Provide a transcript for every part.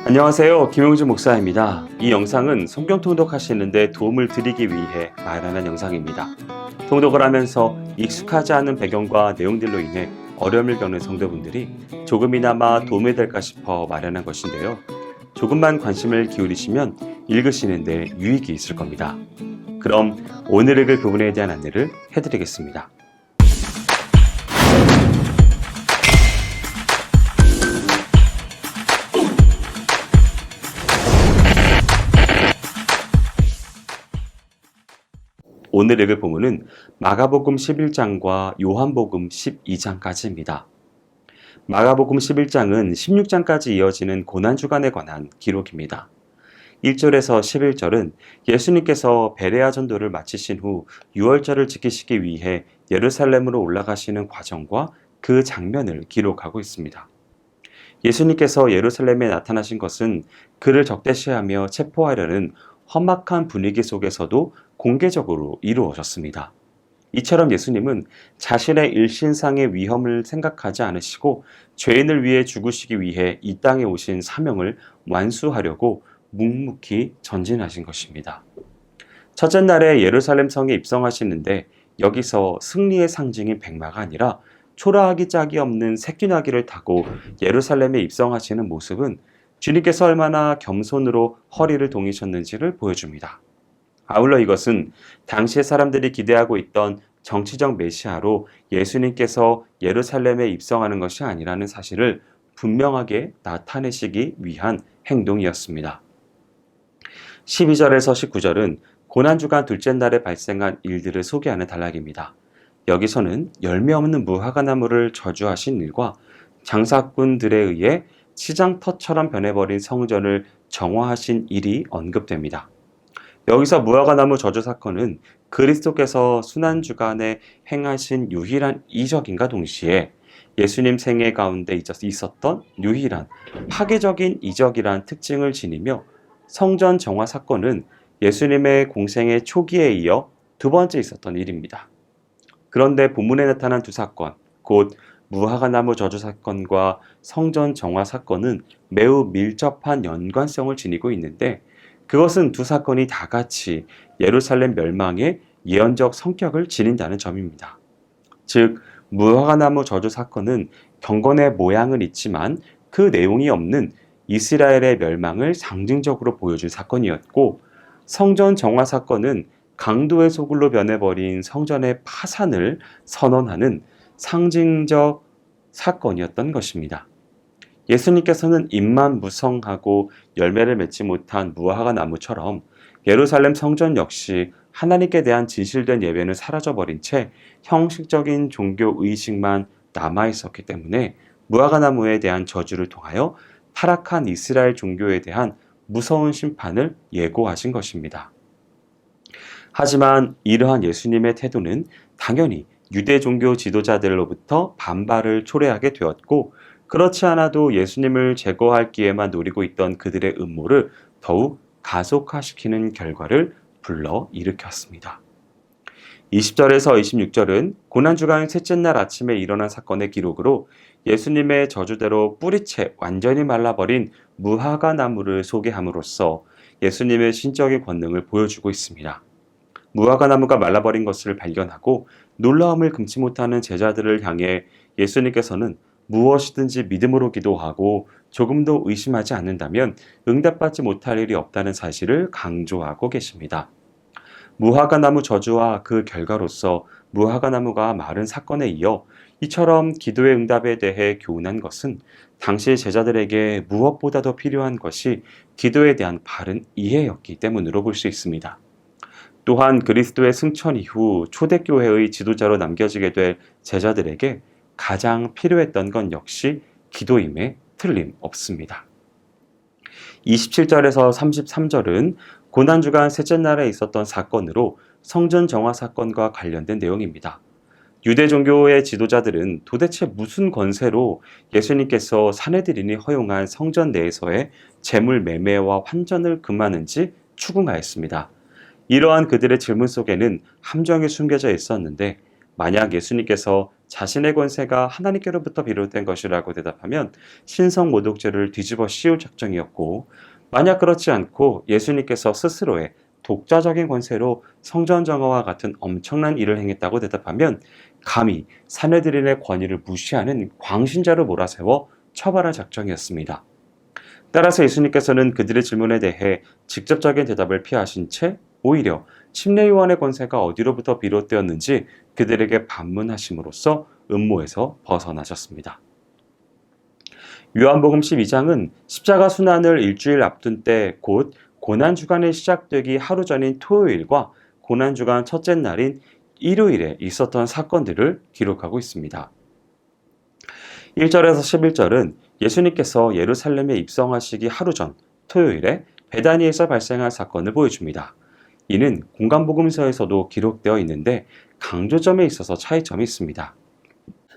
안녕하세요. 김용준 목사입니다. 이 영상은 성경 통독하시는데 도움을 드리기 위해 마련한 영상입니다. 통독을 하면서 익숙하지 않은 배경과 내용들로 인해 어려움을 겪는 성도분들이 조금이나마 도움이 될까 싶어 마련한 것인데요. 조금만 관심을 기울이시면 읽으시는데 유익이 있을 겁니다. 그럼 오늘 읽을 부분에 대한 안내를 해드리겠습니다. 오늘 읽을 본문은 마가복음 11장과 요한복음 12장까지입니다. 마가복음 11장은 16장까지 이어지는 고난주간에 관한 기록입니다. 1절에서 11절은 예수님께서 베레아 전도를 마치신 후 유월절을 지키시기 위해 예루살렘으로 올라가시는 과정과 그 장면을 기록하고 있습니다. 예수님께서 예루살렘에 나타나신 것은 그를 적대시하며 체포하려는 험악한 분위기 속에서도 공개적으로 이루어졌습니다. 이처럼 예수님은 자신의 일신상의 위험을 생각하지 않으시고 죄인을 위해 죽으시기 위해 이 땅에 오신 사명을 완수하려고 묵묵히 전진하신 것입니다. 첫째 날에 예루살렘 성에 입성하시는데 여기서 승리의 상징인 백마가 아니라 초라하기 짝이 없는 새끼나귀를 타고 예루살렘에 입성하시는 모습은 주님께서 얼마나 겸손으로 허리를 동이셨는지를 보여줍니다. 아울러 이것은 당시의 사람들이 기대하고 있던 정치적 메시아로 예수님께서 예루살렘에 입성하는 것이 아니라는 사실을 분명하게 나타내시기 위한 행동이었습니다. 12절에서 19절은 고난주간 둘째 날에 발생한 일들을 소개하는 단락입니다. 여기서는 열매 없는 무화과나무를 저주하신 일과 장사꾼들에 의해 시장터처럼 변해버린 성전을 정화하신 일이 언급됩니다. 여기서 무화과나무 저주 사건은 그리스도께서 순환주간에 행하신 유일한 이적인과 동시에 예수님 생애 가운데 있었던 유일한 파괴적인 이적이란 특징을 지니며 성전 정화 사건은 예수님의 공생의 초기에 이어 두 번째 있었던 일입니다. 그런데 본문에 나타난 두 사건, 곧 무화과나무 저주 사건과 성전 정화 사건은 매우 밀접한 연관성을 지니고 있는데 그것은 두 사건이 다 같이 예루살렘 멸망의 예언적 성격을 지닌다는 점입니다. 즉, 무화과나무 저주 사건은 경건의 모양은 있지만 그 내용이 없는 이스라엘의 멸망을 상징적으로 보여준 사건이었고, 성전 정화 사건은 강도의 소굴로 변해버린 성전의 파산을 선언하는 상징적 사건이었던 것입니다. 예수님께서는 잎만 무성하고 열매를 맺지 못한 무화과 나무처럼 예루살렘 성전 역시 하나님께 대한 진실된 예배는 사라져버린 채 형식적인 종교 의식만 남아있었기 때문에 무화과 나무에 대한 저주를 통하여 타락한 이스라엘 종교에 대한 무서운 심판을 예고하신 것입니다. 하지만 이러한 예수님의 태도는 당연히 유대 종교 지도자들로부터 반발을 초래하게 되었고, 그렇지 않아도 예수님을 제거할 기회만 노리고 있던 그들의 음모를 더욱 가속화시키는 결과를 불러일으켰습니다. 20절에서 26절은 고난주간 셋째 날 아침에 일어난 사건의 기록으로 예수님의 저주대로 뿌리채 완전히 말라버린 무화과 나무를 소개함으로써 예수님의 신적인 권능을 보여주고 있습니다. 무화과 나무가 말라버린 것을 발견하고 놀라움을 금치 못하는 제자들을 향해 예수님께서는 무엇이든지 믿음으로 기도하고 조금도 의심하지 않는다면 응답받지 못할 일이 없다는 사실을 강조하고 계십니다. 무화과 나무 저주와 그 결과로서 무화과 나무가 마른 사건에 이어 이처럼 기도의 응답에 대해 교훈한 것은 당시 제자들에게 무엇보다도 필요한 것이 기도에 대한 바른 이해였기 때문으로 볼 수 있습니다. 또한 그리스도의 승천 이후 초대교회의 지도자로 남겨지게 될 제자들에게 가장 필요했던 건 역시 기도임에 틀림없습니다. 27절에서 33절은 고난주간 셋째 날에 있었던 사건으로 성전 정화 사건과 관련된 내용입니다. 유대 종교의 지도자들은 도대체 무슨 권세로 예수님께서 사내들인이 허용한 성전 내에서의 재물 매매와 환전을 금하는지 추궁하였습니다. 이러한 그들의 질문 속에는 함정이 숨겨져 있었는데, 만약 예수님께서 자신의 권세가 하나님께로부터 비롯된 것이라고 대답하면 신성 모독죄를 뒤집어 씌울 작정이었고, 만약 그렇지 않고 예수님께서 스스로의 독자적인 권세로 성전 정화와 같은 엄청난 일을 행했다고 대답하면 감히 사내들인의 권위를 무시하는 광신자로 몰아세워 처벌할 작정이었습니다. 따라서 예수님께서는 그들의 질문에 대해 직접적인 대답을 피하신 채 오히려 침례요한의 권세가 어디로부터 비롯되었는지 그들에게 반문하심으로써 음모에서 벗어나셨습니다. 요한복음 12장은 십자가 순환을 일주일 앞둔 때 곧 고난주간이 시작되기 하루 전인 토요일과 고난주간 첫째 날인 일요일에 있었던 사건들을 기록하고 있습니다. 1절에서 11절은 예수님께서 예루살렘에 입성하시기 하루 전 토요일에 베다니에서 발생한 사건을 보여줍니다. 이는 공간복음서에서도 기록되어 있는데 강조점에 있어서 차이점이 있습니다.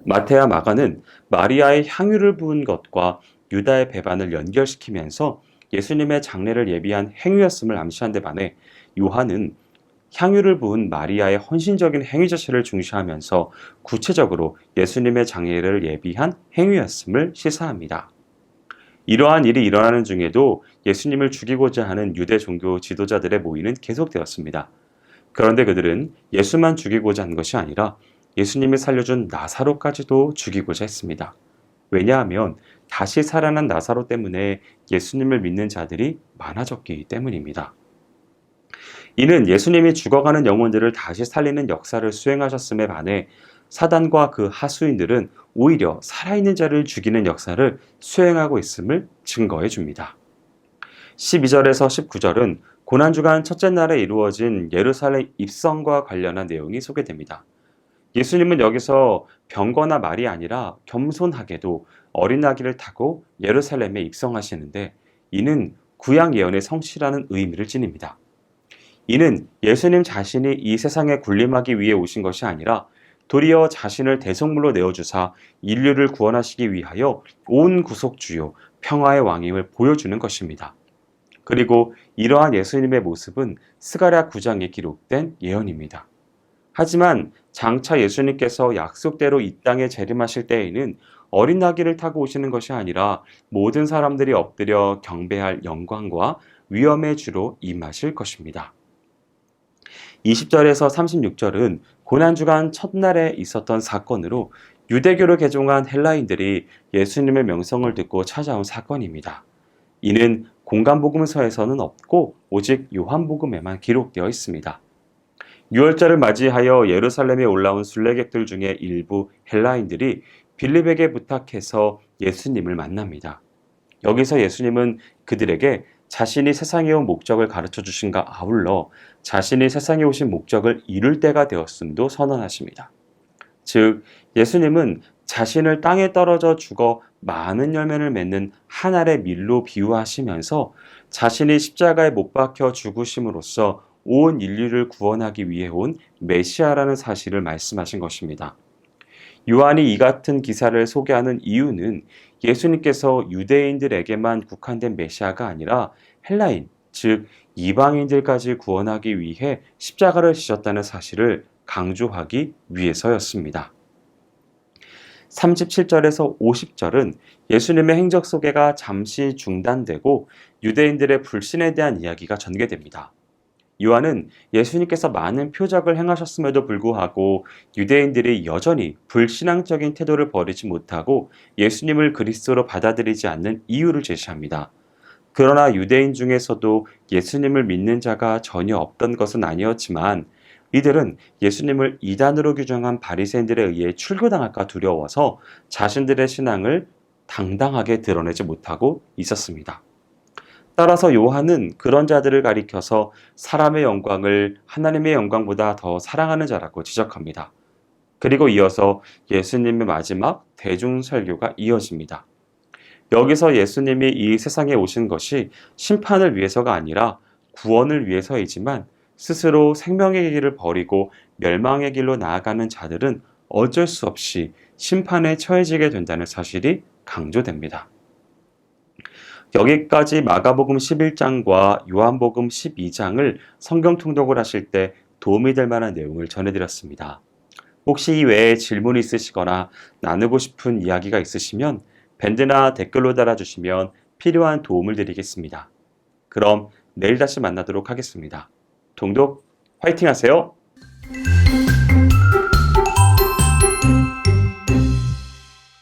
마태와 마가는 마리아의 향유를 부은 것과 유다의 배반을 연결시키면서 예수님의 장례를 예비한 행위였음을 암시한 데 반해 요한은 향유를 부은 마리아의 헌신적인 행위 자체를 중시하면서 구체적으로 예수님의 장례를 예비한 행위였음을 시사합니다. 이러한 일이 일어나는 중에도 예수님을 죽이고자 하는 유대 종교 지도자들의 모의는 계속되었습니다. 그런데 그들은 예수만 죽이고자 한 것이 아니라 예수님이 살려준 나사로까지도 죽이고자 했습니다. 왜냐하면 다시 살아난 나사로 때문에 예수님을 믿는 자들이 많아졌기 때문입니다. 이는 예수님이 죽어가는 영혼들을 다시 살리는 역사를 수행하셨음에 반해 사단과 그 하수인들은 오히려 살아있는 자를 죽이는 역사를 수행하고 있음을 증거해 줍니다. 12절에서 19절은 고난주간 첫째 날에 이루어진 예루살렘 입성과 관련한 내용이 소개됩니다. 예수님은 여기서 병거나 말이 아니라 겸손하게도 어린 아기를 타고 예루살렘에 입성하시는데 이는 구약 예언의 성취라는 의미를 지닙니다. 이는 예수님 자신이 이 세상에 군림하기 위해 오신 것이 아니라 도리어 자신을 대속물로 내어주사 인류를 구원하시기 위하여 온 구속주요 평화의 왕임을 보여주는 것입니다. 그리고 이러한 예수님의 모습은 스가랴 9장에 기록된 예언입니다. 하지만 장차 예수님께서 약속대로 이 땅에 재림하실 때에는 어린 아기를 타고 오시는 것이 아니라 모든 사람들이 엎드려 경배할 영광과 위엄의 주로 임하실 것입니다. 20절에서 36절은 고난주간 첫날에 있었던 사건으로 유대교를 개종한 헬라인들이 예수님의 명성을 듣고 찾아온 사건입니다. 이는 공간복음서에서는 없고 오직 요한복음에만 기록되어 있습니다. 유월절을 맞이하여 예루살렘에 올라온 순례객들 중에 일부 헬라인들이 빌립에게 부탁해서 예수님을 만납니다. 여기서 예수님은 그들에게 자신이 세상에 온 목적을 가르쳐 주신가 아울러 자신이 세상에 오신 목적을 이룰 때가 되었음도 선언하십니다. 즉 예수님은 자신을 땅에 떨어져 죽어 많은 열매를 맺는 한 알의 밀로 비유하시면서 자신이 십자가에 못 박혀 죽으심으로써 온 인류를 구원하기 위해 온 메시아라는 사실을 말씀하신 것입니다. 요한이 이 같은 기사를 소개하는 이유는 예수님께서 유대인들에게만 국한된 메시아가 아니라 헬라인, 즉 이방인들까지 구원하기 위해 십자가를 지셨다는 사실을 강조하기 위해서였습니다. 37절에서 50절은 예수님의 행적 소개가 잠시 중단되고 유대인들의 불신에 대한 이야기가 전개됩니다. 요한은 예수님께서 많은 표적을 행하셨음에도 불구하고 유대인들이 여전히 불신앙적인 태도를 버리지 못하고 예수님을 그리스도로 받아들이지 않는 이유를 제시합니다. 그러나 유대인 중에서도 예수님을 믿는 자가 전혀 없던 것은 아니었지만 이들은 예수님을 이단으로 규정한 바리새인들에 의해 출교당할까 두려워서 자신들의 신앙을 당당하게 드러내지 못하고 있었습니다. 따라서 요한은 그런 자들을 가리켜서 사람의 영광을 하나님의 영광보다 더 사랑하는 자라고 지적합니다. 그리고 이어서 예수님의 마지막 대중 설교가 이어집니다. 여기서 예수님이 이 세상에 오신 것이 심판을 위해서가 아니라 구원을 위해서이지만 스스로 생명의 길을 버리고 멸망의 길로 나아가는 자들은 어쩔 수 없이 심판에 처해지게 된다는 사실이 강조됩니다. 여기까지 마가복음 11장과 요한복음 12장을 성경 통독을 하실 때 도움이 될 만한 내용을 전해드렸습니다. 혹시 이 외에 질문이 있으시거나 나누고 싶은 이야기가 있으시면 밴드나 댓글로 달아주시면 필요한 도움을 드리겠습니다. 그럼 내일 다시 만나도록 하겠습니다. 동독 화이팅 하세요!